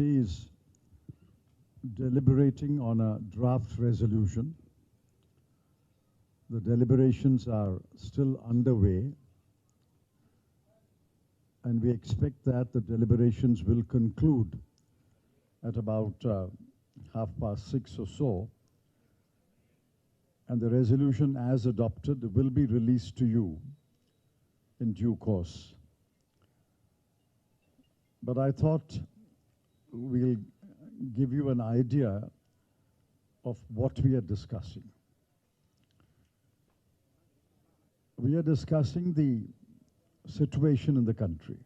is deliberating on a draft resolution. The deliberations are still underway, and we expect that the deliberations will conclude at about 6:30 or so, and the resolution as adopted will be released to you in due course. But I thought we'll give you an idea of what we are discussing. We are discussing the situation in the country.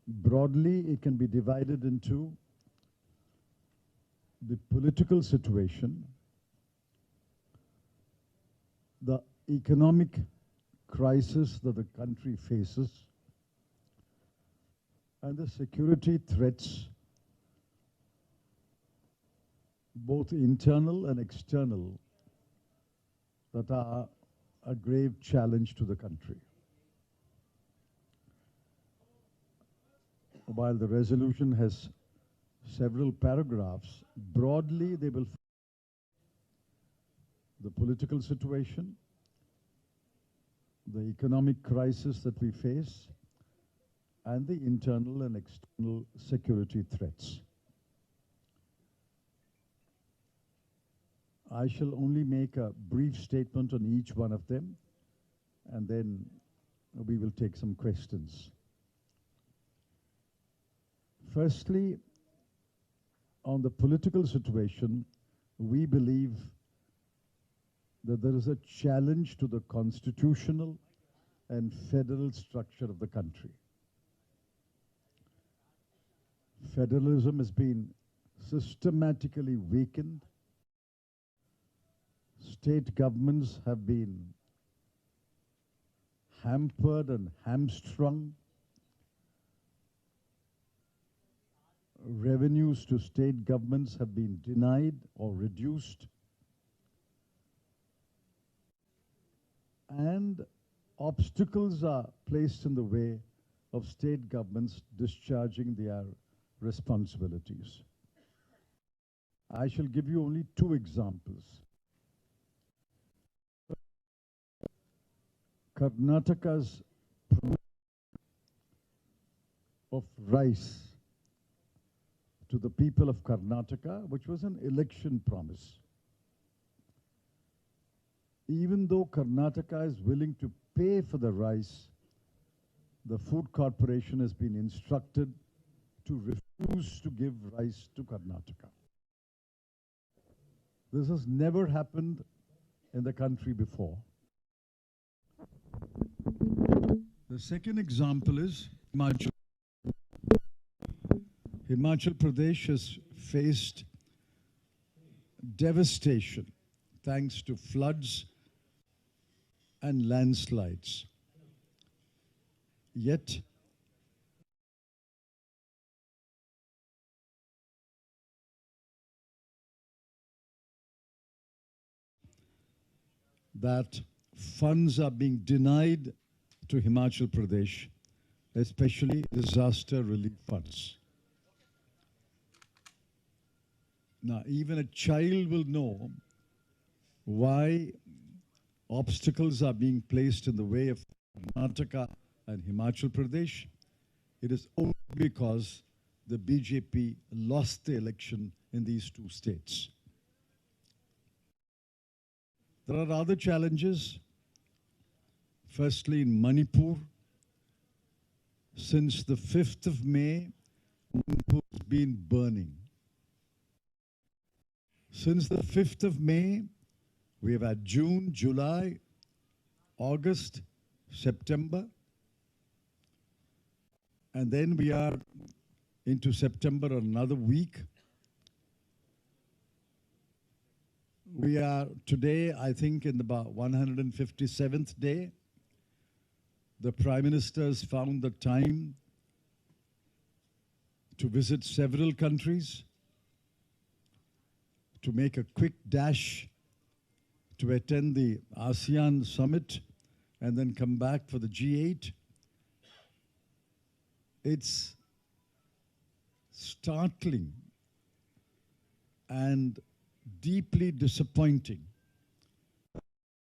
Broadly, it can be divided into the political situation, the economic crisis that the country faces, and the security threats, both internal and external, that are a grave challenge to the country. While the resolution has several paragraphs, broadly they will the political situation, the economic crisis that we face, and the internal and external security threats. I shall only make a brief statement on each one of them, and then we will take some questions. Firstly, on the political situation, we believe that there is a challenge to the constitutional and federal structure of the country. Federalism has been systematically weakened. State governments have been hampered and hamstrung. Revenues to state governments have been denied or reduced. And obstacles are placed in the way of state governments discharging their responsibilities. I shall give you only two examples. Karnataka's of rice to the people of Karnataka, which was an election promise. Even though Karnataka is willing to pay for the rice, the Food Corporation has been instructed to refuse to give rice to Karnataka. This has never happened in the country before. The second example is Himachal. Himachal Pradesh has faced devastation thanks to floods and landslides. Yet, that funds are being denied to Himachal Pradesh, especially disaster relief funds. Now, even a child will know why obstacles are being placed in the way of Karnataka and Himachal Pradesh. It is only because the BJP lost the election in these two states. There are other challenges. Firstly, in Manipur, since the 5th of May, Manipur has been burning. Since the 5th of May, we have had June, July, August, September, and then we are into September another week. We are today, I think, in about 157th day. The Prime Minister has found the time to visit several countries, to make a quick dash to attend the ASEAN summit and then come back for the G8. It's startling and deeply disappointing.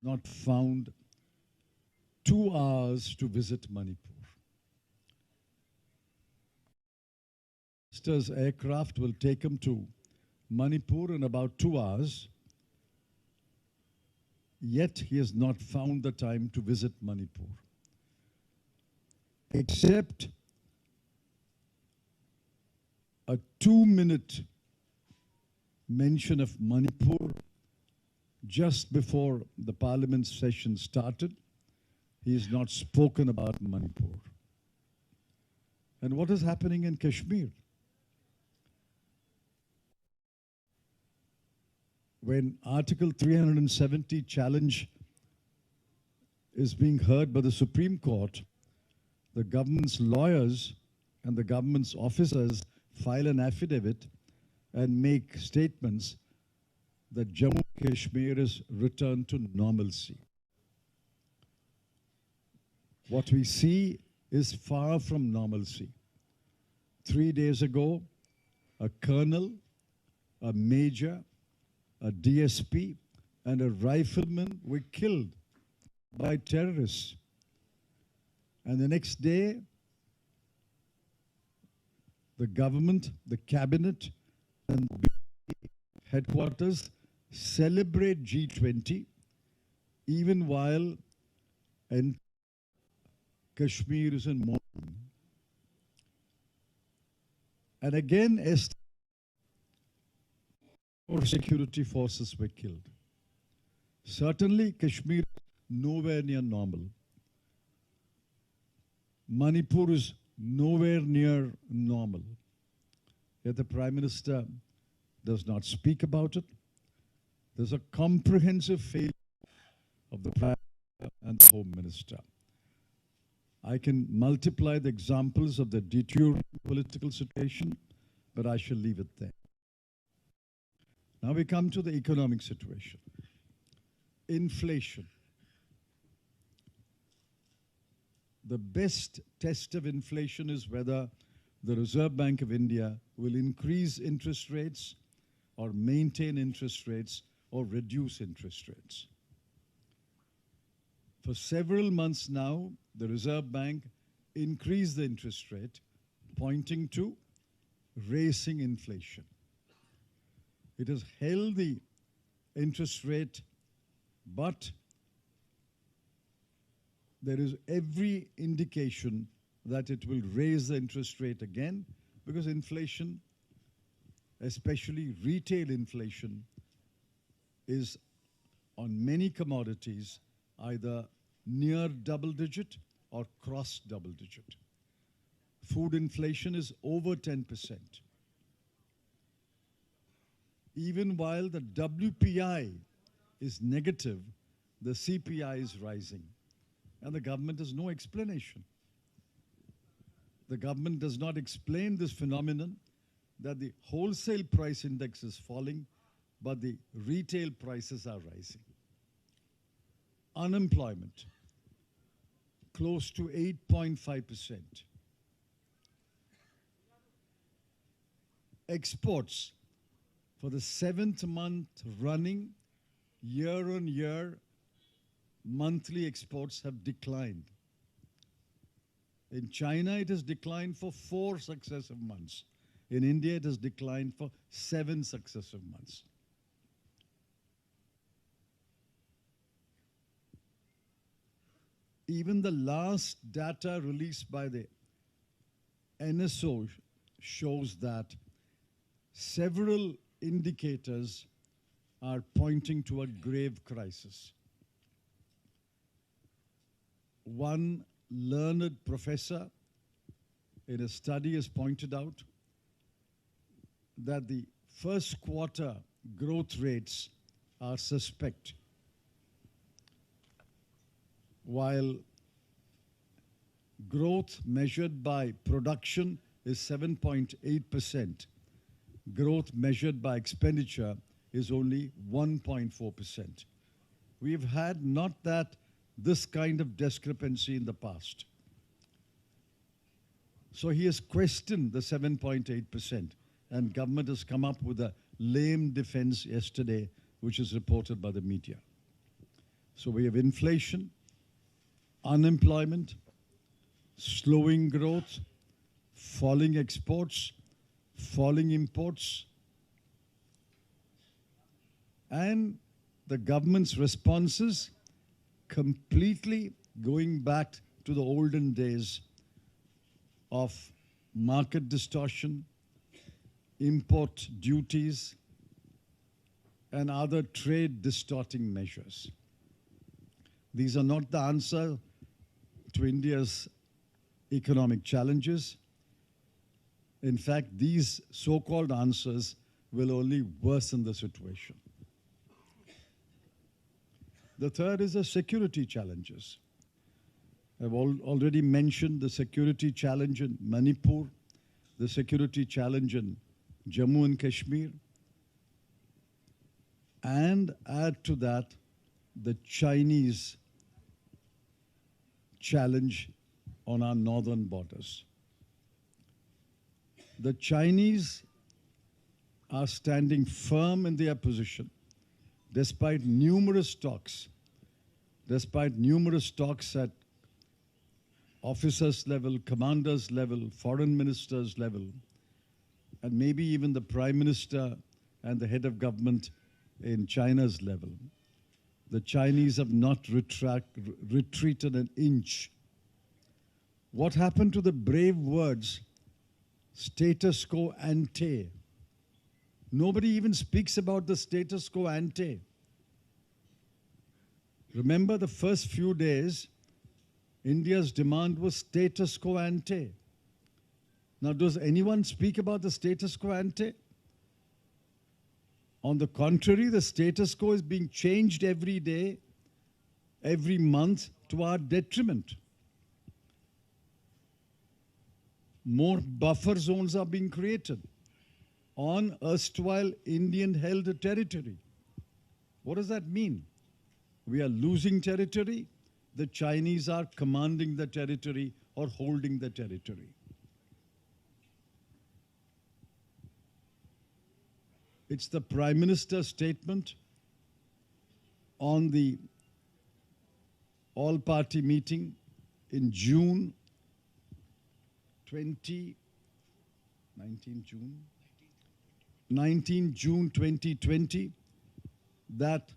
Not found 2 hours to visit Manipur. Minister's aircraft will take him to Manipur in about 2 hours, yet he has not found the time to visit Manipur. Except a 2-minute mention of Manipur just before the parliament session started, he has not spoken about Manipur. And what is happening in Kashmir? When Article 370 challenge is being heard by the Supreme Court, the government's lawyers and the government's officers file an affidavit and make statements that Jammu and Kashmir is returned to normalcy. What we see is far from normalcy. 3 days ago, a colonel, a major, a DSP, and a rifleman were killed by terrorists. And the next day, the government, the cabinet, and the headquarters celebrate G20 even while Kashmir is in mourning. And again, more security forces were killed. Certainly, Kashmir is nowhere near normal. Manipur is nowhere near normal. Yet the Prime Minister does not speak about it. There's a comprehensive failure of the Prime Minister and the Home Minister. I can multiply the examples of the deteriorating political situation, but I shall leave it there. Now we come to the economic situation. Inflation. The best test of inflation is whether the Reserve Bank of India will increase interest rates or maintain interest rates or reduce interest rates. For several months now, the Reserve Bank increased the interest rate, pointing to racing inflation. It has held the interest rate, but there is every indication that it will raise the interest rate again because inflation, especially retail inflation, is on many commodities either near double digit or cross double digit. Food inflation is over 10%. Even while the WPI is negative, the CPI is rising. And the government has no explanation. The government does not explain this phenomenon that the wholesale price index is falling, but the retail prices are rising. Unemployment, close to 8.5%. Exports, for the 7th month running, year-on-year, monthly exports have declined. In China, it has declined for 4 successive months. In India, it has declined for 7 successive months. Even the last data released by the NSO shows that several indicators are pointing to a grave crisis. One learned professor in a study has pointed out that the first quarter growth rates are suspect, while growth measured by production is 7.8%. Growth measured by expenditure is only 1.4%. We've had not this kind of discrepancy in the past. So he has questioned the 7.8%. and government has come up with a lame defense yesterday, which is reported by the media. So we have inflation, unemployment, slowing growth, falling exports, falling imports, and the government's responses completely going back to the olden days of market distortion, import duties, and other trade distorting measures. These are not the answer to India's economic challenges. In fact, these so-called answers will only worsen the situation. The third is the security challenges. I've already mentioned the security challenge in Manipur, the security challenge in Jammu and Kashmir, and add to that the Chinese challenge on our northern borders. The Chinese are standing firm in their position despite numerous talks at officers level, commanders level, foreign ministers level, and maybe even the Prime Minister and the head of government in China's level. The Chinese have not retreated an inch. What happened to the brave words, status quo ante? Nobody even speaks about the status quo ante. Remember the first few days, India's demand was status quo ante. Now, does anyone speak about the status quo ante? On the contrary, the status quo is being changed every day, every month to our detriment. More buffer zones are being created on erstwhile Indian-held territory. What does that mean? We are losing territory. The Chinese are commanding the territory or holding the territory. It's the Prime Minister's statement on the all-party meeting in June 19 June 2020 that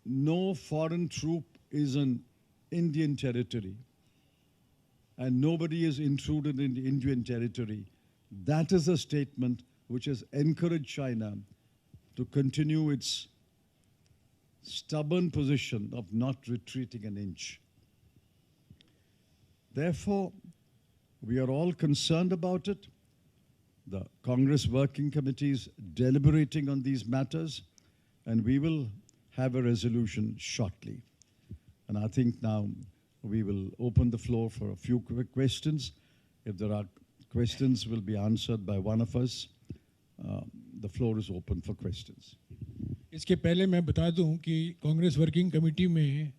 no foreign troop is in Indian territory and nobody is intruded into Indian territory. That is a statement which has encouraged China to continue its stubborn position of not retreating an inch. Therefore, we are all concerned about it. The Congress Working Committee is deliberating on these matters, and we will have a resolution shortly. And I think now we will open the floor for a few quick questions. If there are questions, will be answered by one of us. The floor is open for questions. इसके पहले मैं बता दूं कि Congress working committee में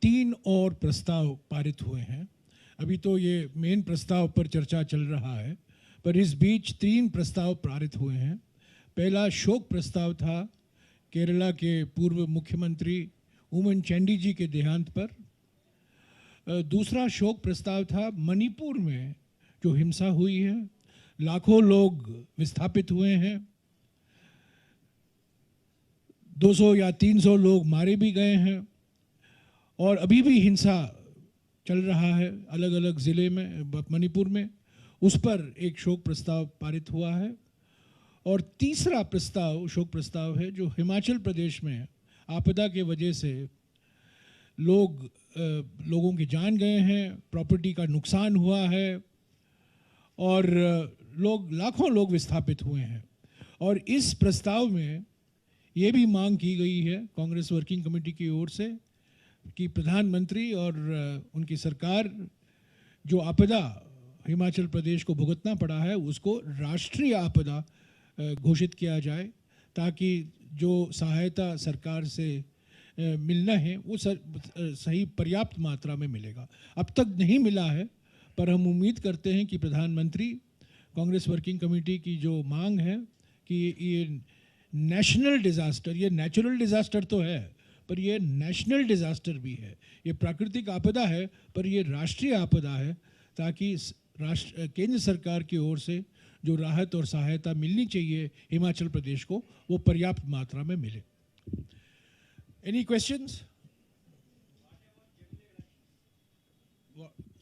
3 और प्रस्ताव पारित हुए हैं. अभी तो ये मेन प्रस्ताव पर चर्चा चल रहा है, पर इस बीच 3 प्रस्ताव पारित हुए हैं. पहला शोक प्रस्ताव था केरला के पूर्व मुख्यमंत्री उमन चैंडी जी के देहांत पर. दूसरा शोक प्रस्ताव था मणिपुर में जो हिंसा हुई है, लाखों लोग विस्थापित हुए हैं, 200 या 300 लोग मारे भी गए हैं और अभी भी हिंसा चल रहा है अलग अलग ज़िले में, मणिपुर में. उस पर एक शोक प्रस्ताव पारित हुआ है. और तीसरा प्रस्ताव शोक प्रस्ताव है जो हिमाचल प्रदेश में आपदा के वजह से लोगों की जान गए हैं, प्रॉपर्टी का नुकसान हुआ है और लाखों लोग विस्थापित हुए हैं. और इस प्रस्ताव में ये भी मांग की गई है कांग्रेस वर्किंग कमेटी की ओर से कि प्रधानमंत्री और उनकी सरकार जो आपदा हिमाचल प्रदेश को भुगतना पड़ा है उसको राष्ट्रीय आपदा घोषित किया जाए, ताकि जो सहायता सरकार से मिलना है वो सही पर्याप्त मात्रा में मिलेगा. अब तक नहीं मिला है, पर हम उम्मीद करते हैं कि प्रधानमंत्री कांग्रेस वर्किंग कमेटी की जो मांग है कि ये नेशनल डिज़ास्टर, ये नेचुरल डिज़ास्टर तो है पर ये नेशनल डिज़ास्टर भी है, ये प्राकृतिक आपदा है पर ये राष्ट्रीय आपदा है, ताकि केंद्र सरकार की ओर से जो राहत और सहायता मिलनी चाहिए हिमाचल प्रदेश को वो पर्याप्त मात्रा में मिले। Any questions?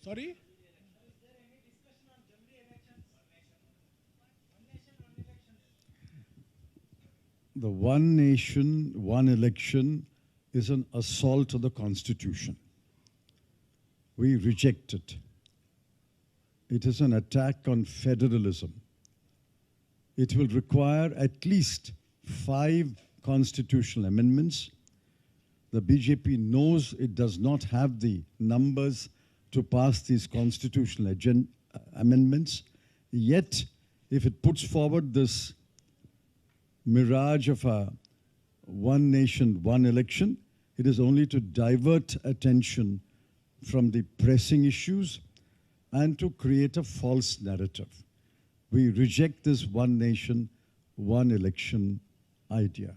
Sorry, The one nation, one election is an assault on the Constitution. We reject it. It is an attack on federalism. It will require at least 5 constitutional amendments. The BJP knows it does not have the numbers to pass these constitutional amendments. Yet, if it puts forward this mirage of a one nation, one election, it is only to divert attention from the pressing issues and to create a false narrative. We reject this one nation, one election idea.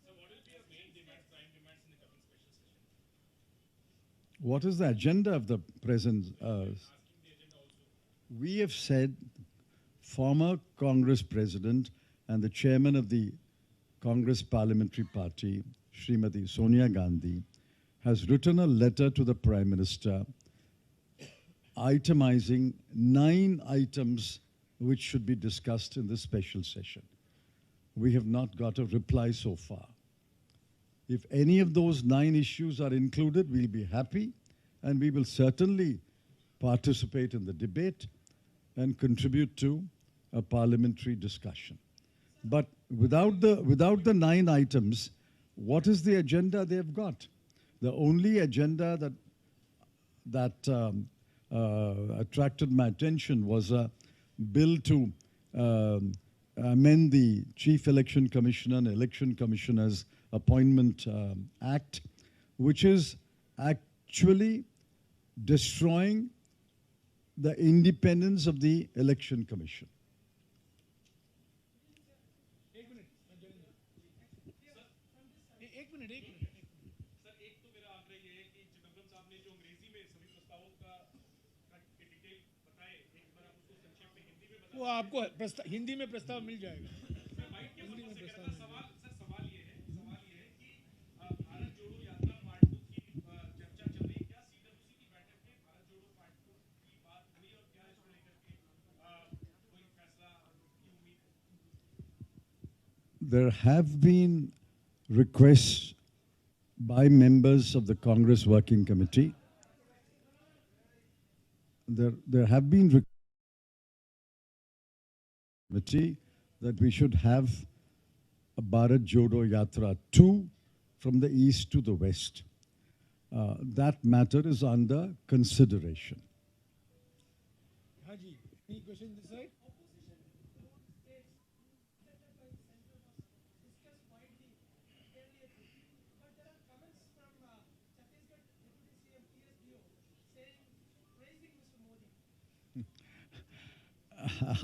So what will be your main demands, prime demands in the coming special session? What is the agenda of the present? Asking the agenda also. We have said former Congress President and the chairman of the Congress Parliamentary Party, Srimati Sonia Gandhi, has written a letter to the Prime Minister itemizing 9 items which should be discussed in this special session. We have not got a reply so far. If any of those 9 issues are included, we'll be happy, and we will certainly participate in the debate and contribute to a parliamentary discussion. But without the 9 items, what is the agenda they've got? The only agenda that attracted my attention was a bill to amend the Chief Election Commissioner and Election Commissioners Appointment Act, which is actually destroying the independence of the Election Commission. Sir एक तो मेरा आग्रह ये है कि चिदम्बरम साहब ने जो अंग्रेजी में सभी प्रस्तावों का डिटेल बताए, एक बार आप उसको संक्षेप में हिंदी में वो आपको हिंदी में प्रस्ताव मिल जाएगा। हिंदी में प्रस्ताव। सवाल ये है कि भारत जोड़ो यात्रा पार्ट 2 की चर्चा चल रही है, क्या CWC की बैठक में भारत जोड़ो पार्ट 2 की बात हुई और क्या इसको लेकर के कोई फैसला की उम्मीद है? There have been requests by members of the Congress Working Committee. There have been requests that we should have a Bharat Jodo Yatra 2 from the east to the west. That matter is under consideration. Haji, any question this side?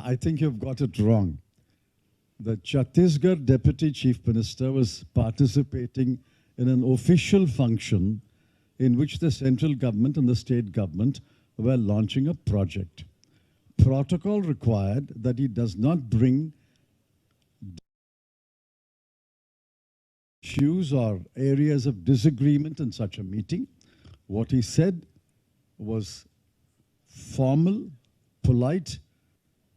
I think you've got it wrong. The Chhattisgarh Deputy Chief Minister was participating in an official function in which the central government and the state government were launching a project. Protocol required that he does not bring issues or areas of disagreement in such a meeting. What he said was formal, polite,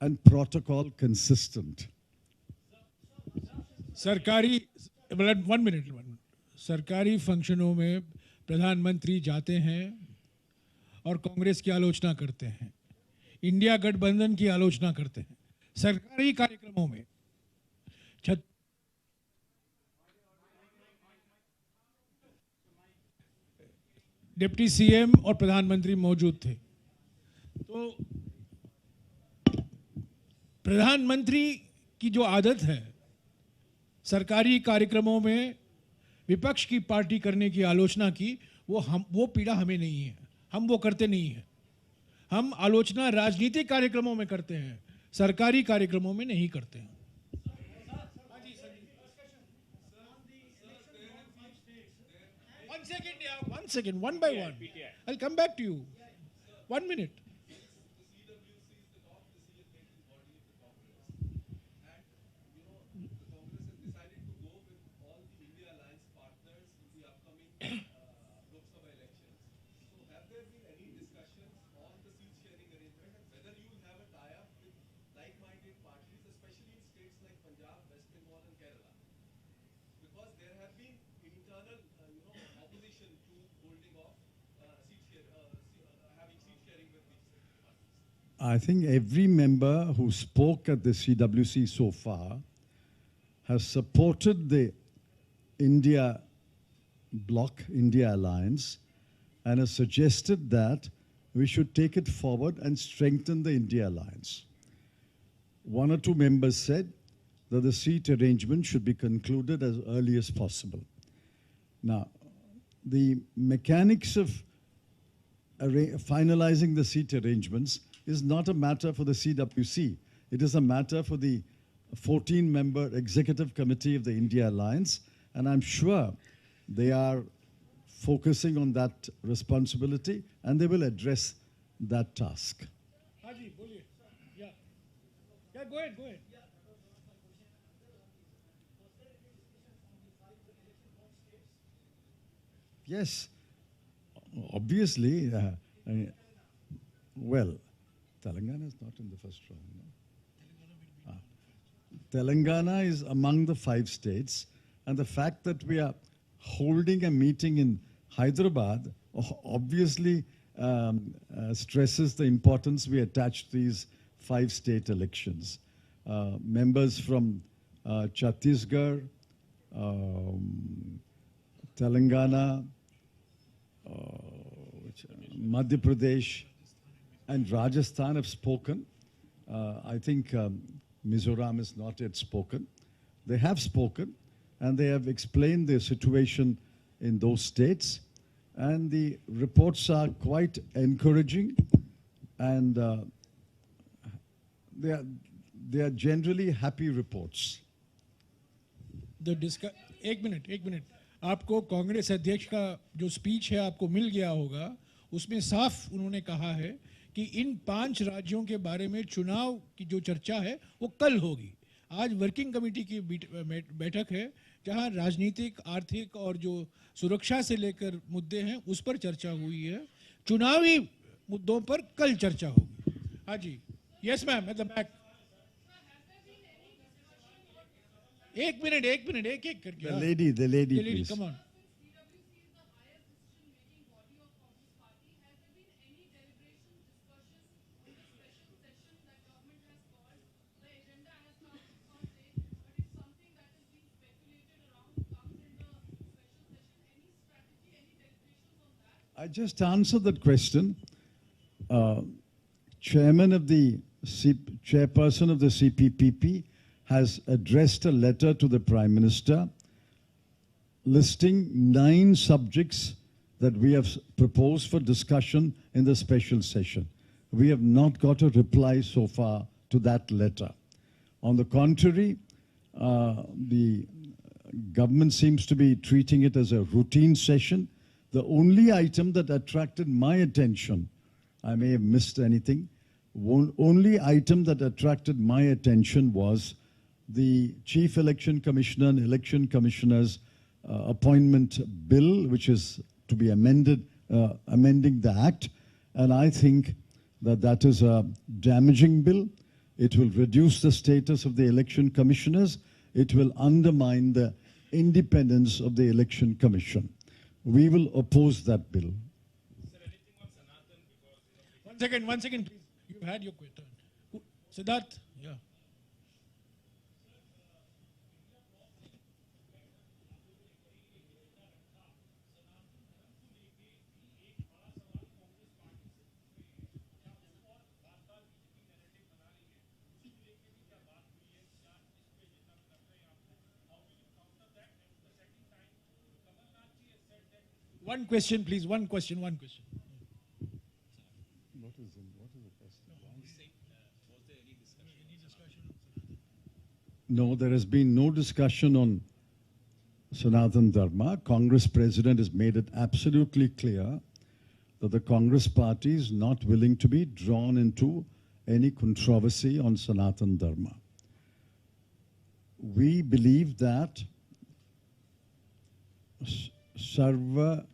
and protocol consistent. सरकारी, 1 minute, सरकारी फंक्शनों में प्रधानमंत्री जाते हैं और कांग्रेस की आलोचना करते हैं, इंडिया गठबंधन की आलोचना करते हैं, सरकारी कार्यक्रमों में डिप्टी सीएम और प्रधानमंत्री मौजूद थे। तो प्रधानमंत्री की जो आदत है सरकारी कार्यक्रमों में विपक्ष की पार्टी करने की आलोचना की, वो पीड़ा हमें नहीं है, हम वो करते नहीं हैं। हम आलोचना राजनीतिक कार्यक्रमों में करते हैं, सरकारी कार्यक्रमों में नहीं करते हैं। One second, one by one. I'll come back to you. 1 minute. I think every member who spoke at the CWC so far has supported the India bloc, India alliance, and has suggested that we should take it forward and strengthen the India alliance. One or two members said that the seat arrangement should be concluded as early as possible. Now, the mechanics of finalizing the seat arrangements is not a matter for the CWC. It is a matter for the 14-member executive committee of the India Alliance, and I'm sure they are focusing on that responsibility and they will address that task. Haji, boliye. Yeah. Yeah, go ahead, go ahead. Yes, obviously, well, Telangana is not in the first round. No? Telangana is among the 5 states, and the fact that we are holding a meeting in Hyderabad obviously stresses the importance we attach to these 5 state elections. Members from Chhattisgarh, Telangana, Madhya Pradesh, and Rajasthan have spoken. I think Mizoram has not yet spoken. They have spoken, and they have explained their situation in those states. And the reports are quite encouraging, and they are generally happy reports. एक minute आपको कांग्रेस अध्यक्ष का जो speech है आपको मिल गया होगा, उसमें साफ उन्होंने कहा है कि इन 5 राज्यों के बारे में चुनाव की जो चर्चा है वो कल होगी। आज वर्किंग कमेटी की बैठक है जहां राजनीतिक, आर्थिक और जो सुरक्षा से लेकर मुद्दे हैं उस पर चर्चा हुई है। चुनावी मुद्दों पर कल चर्चा होगी। हाँ जी, yes ma'am, at the back. एक मिनट एक करके। The lady, please. Come on. I just answered that question. Chairperson of the CPPP has addressed a letter to the Prime Minister listing 9 subjects that we have proposed for discussion in the special session. We have not got a reply so far to that letter. On the contrary, the government seems to be treating it as a routine session. The only item that attracted my attention, I may have missed anything, only item that attracted my attention was the Chief Election Commissioner and Election Commissioner's appointment bill, which is to be amended, amending the Act. And I think that that is a damaging bill. It will reduce the status of the election commissioners. It will undermine the independence of the Election Commission. We will oppose that bill. One second, please. You've had your question. Siddharth, yeah. One question, please. One question. What is the question? Was there any discussion No, there has been no discussion on Sanatan Dharma. Congress president has made it absolutely clear that the Congress party is not willing to be drawn into any controversy on Sanatan Dharma. We believe that Sarva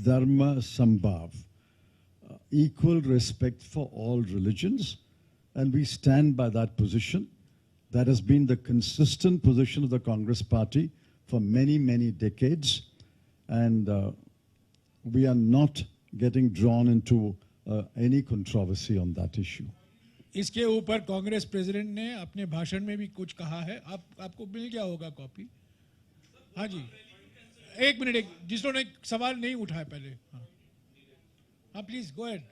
Dharma Sambhav, equal respect for all religions, and we stand by that position. That has been the consistent position of the Congress party for many, many decades, and we are not getting drawn into any controversy on that issue. इसके ऊपर Congress president ने अपने भाषण में भी कुछ कहा है. आपको मिल गया होगा कॉपी. हाँ जी, एक मिनट, जिसने सवाल नहीं उठाया पहले. हाँ please go ahead.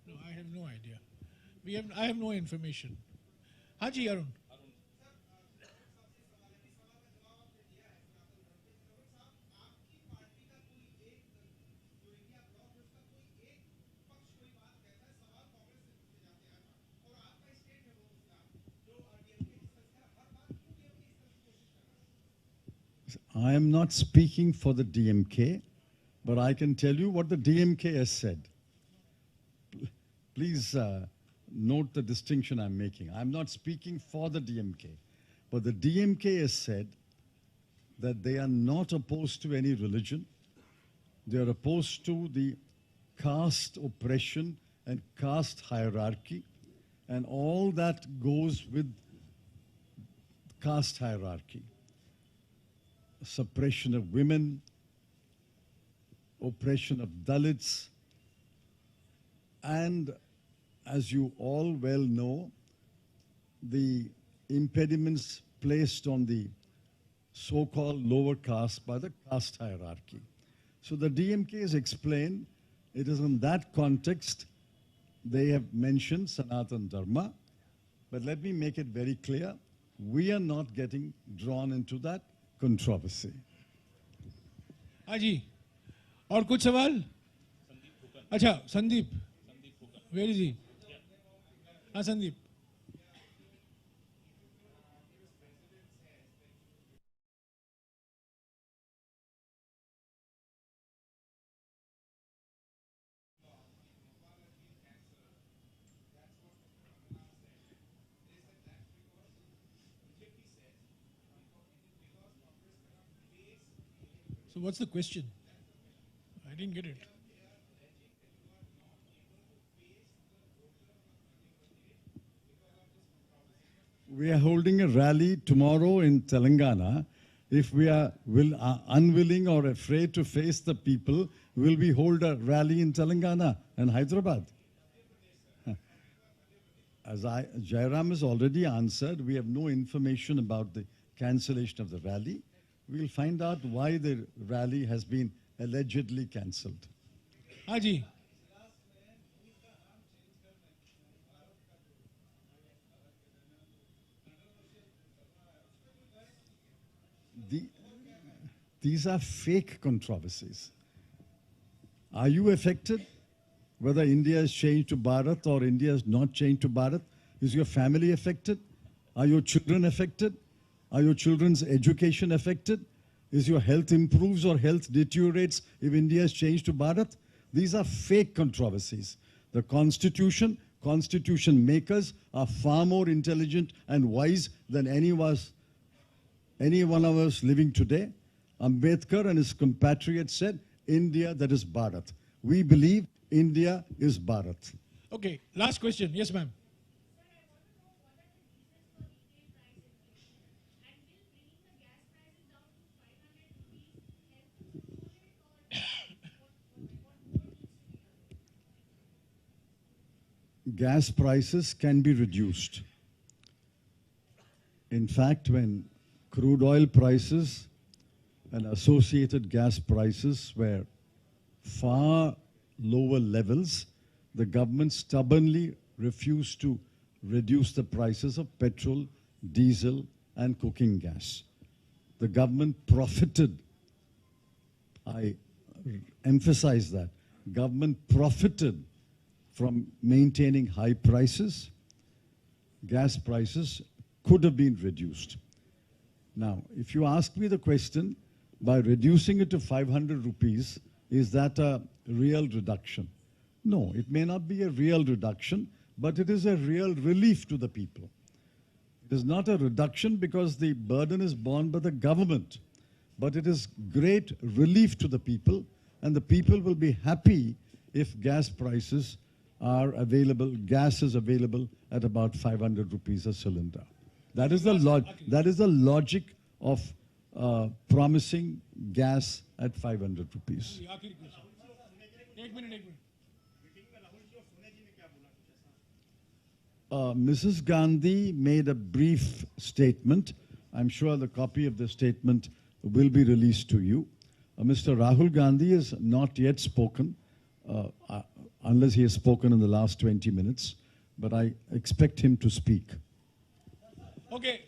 No, I have no idea. I have no information. हाँ जी Arun. I am not speaking for the DMK, but I can tell you what the DMK has said. Please note the distinction I'm making. I'm not speaking for the DMK, but the DMK has said that they are not opposed to any religion. They are opposed to the caste oppression and caste hierarchy and all that goes with caste hierarchy. Suppression of women, oppression of Dalits, and as you all well know, the impediments placed on the so-called lower caste by the caste hierarchy. So the DMK has explained, it is in that context they have mentioned Sanatan Dharma, but let me make it very clear, we are not getting drawn into that controversy. हाँ जी, और कुछ सवाल? अच्छा, Sandeep. Where is he? हाँ Sandeep. So what's the question? I didn't get it. We are holding a rally tomorrow in Telangana. If we are unwilling or afraid to face the people, will we hold a rally in Telangana and Hyderabad? As Jairam has already answered, we have no information about the cancellation of the rally. We will find out why the rally has been allegedly cancelled. हाँ जी. These are fake controversies. Are you affected? Whether India has changed to Bharat or India has not changed to Bharat? Is your family affected? Are your children affected? Are your children's education affected? Is your health improves or health deteriorates if India has changed to Bharat? These are fake controversies. The constitution makers are far more intelligent and wise than any one of us living today. Ambedkar and his compatriots said, India, that is Bharat. We believe India is Bharat. Okay, last question. Yes, ma'am. Gas prices can be reduced. In fact, when crude oil prices and associated gas prices were far lower levels, the government stubbornly refused to reduce the prices of petrol, diesel, and cooking gas. The government profited. I emphasize that. Government profited from maintaining high prices. Gas prices could have been reduced. Now, if you ask me the question, by reducing it to 500 rupees, is that a real reduction? No, it may not be a real reduction, but it is a real relief to the people. It is not a reduction because the burden is borne by the government, but it is great relief to the people, and the people will be happy if gas prices are available, gas is available at about 500 rupees a cylinder. That is the logic of promising gas at 500 rupees. आखिरी question, एक minute Mrs. Gandhi made a brief statement. I'm sure the copy of the statement will be released to you. Mr. Rahul Gandhi has not yet spoken, unless he has spoken in the last 20 minutes, but I expect him to speak. Okay.